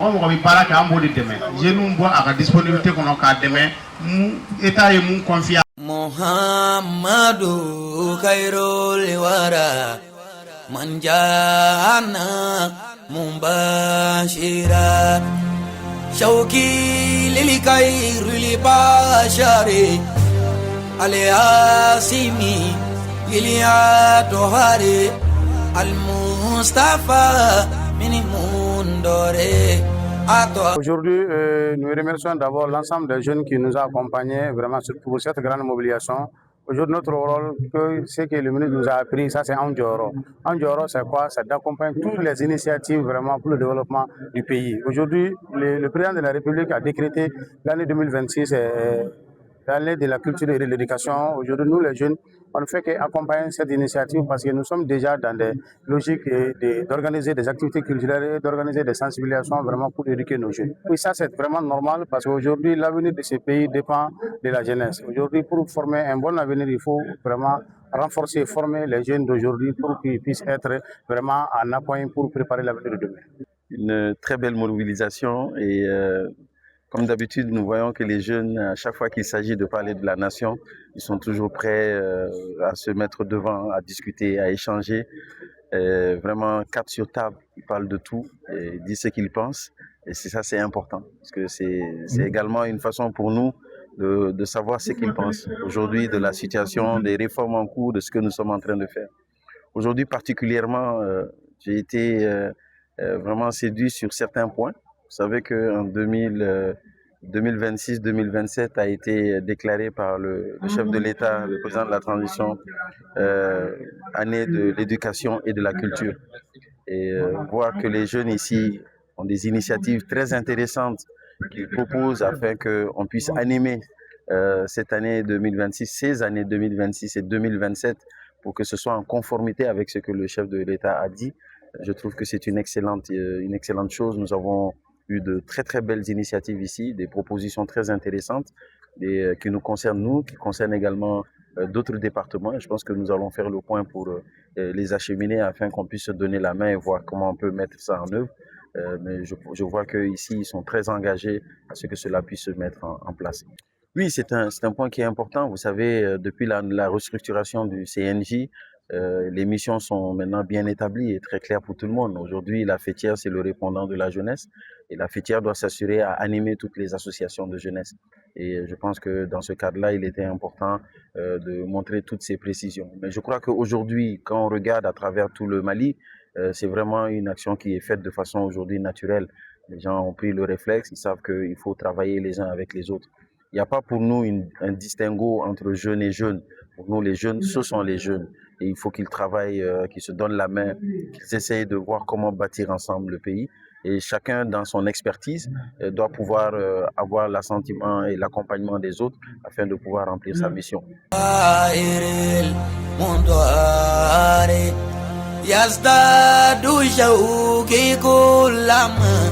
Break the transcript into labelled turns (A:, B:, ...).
A: On va parler qu'à un bout de demain. Je nous vois à la disponibilité qu'on a qu'à demain. État et mon confiance.
B: Muhammadu Khairul Wara Manjana Mumbashira Shauki Lili Khairul Bashari Al-Asimi Lilia Tohari Al-Mustafa Minimundore.
C: Aujourd'hui, nous remercions d'abord l'ensemble des jeunes qui nous ont accompagnés vraiment pour cette grande mobilisation. Aujourd'hui, notre rôle, ce que le ministre nous a appris, ça c'est Andioro. Andioro, c'est quoi? C'est d'accompagner toutes les initiatives vraiment pour le développement du pays. Aujourd'hui, le président de la République a décrété l'année 2026 l'année de la culture et de l'éducation. Aujourd'hui, nous les jeunes, on ne fait qu'accompagner cette initiative parce que nous sommes déjà dans des logiques d'organiser des activités culturelles et d'organiser des sensibilisations vraiment pour éduquer nos jeunes. Oui, ça c'est vraiment normal parce qu'aujourd'hui, l'avenir de ce pays dépend de la jeunesse. Aujourd'hui, pour former un bon avenir, il faut vraiment renforcer et former les jeunes d'aujourd'hui pour qu'ils puissent être vraiment en appoint pour préparer l'avenir de demain.
D: Une très belle mobilisation et comme d'habitude, nous voyons que les jeunes, à chaque fois qu'il s'agit de parler de la nation, ils sont toujours prêts à se mettre devant, à discuter, à échanger. Vraiment, cap sur table, ils parlent de tout, ils disent ce qu'ils pensent. Et ça, c'est important, parce que c'est également une façon pour nous de savoir ce qu'ils pensent aujourd'hui de la situation, des réformes en cours, de ce que nous sommes en train de faire. Aujourd'hui, particulièrement, j'ai été vraiment séduit sur certains points. Vous savez qu'en 2026-2027 a été déclaré par le chef de l'État, le président de la transition, année de l'éducation et de la culture. Et voir que les jeunes ici ont des initiatives très intéressantes qu'ils proposent afin qu'on puisse animer cette année 2026, ces années 2026 et 2027 pour que ce soit en conformité avec ce que le chef de l'État a dit. Je trouve que c'est une excellente chose. Nous avons eu de très très belles initiatives ici, des propositions très intéressantes qui nous concernent nous, qui concernent également d'autres départements. Et je pense que nous allons faire le point pour les acheminer afin qu'on puisse se donner la main et voir comment on peut mettre ça en œuvre. Mais je vois qu'ici, ils sont très engagés à ce que cela puisse se mettre en place. Oui, c'est un point qui est important. Vous savez, depuis la restructuration du CNJ, les missions sont maintenant bien établies et très claires pour tout le monde. Aujourd'hui, la fêtière, c'est le répondant de la jeunesse et la fêtière doit s'assurer à animer toutes les associations de jeunesse. Et je pense que dans ce cadre-là, il était important de montrer toutes ces précisions. Mais je crois qu'aujourd'hui, quand on regarde à travers tout le Mali, c'est vraiment une action qui est faite de façon aujourd'hui naturelle. Les gens ont pris le réflexe, ils savent qu'il faut travailler les uns avec les autres. Il n'y a pas pour nous un distinguo entre jeunes et jeunes. Pour nous, les jeunes, ce sont les jeunes. Et il faut qu'ils travaillent, qu'ils se donnent la main, qu'ils essayent de voir comment bâtir ensemble le pays. Et chacun, dans son expertise, doit pouvoir avoir l'assentiment et l'accompagnement des autres afin de pouvoir remplir sa mission.
B: Yazda du shauki kullama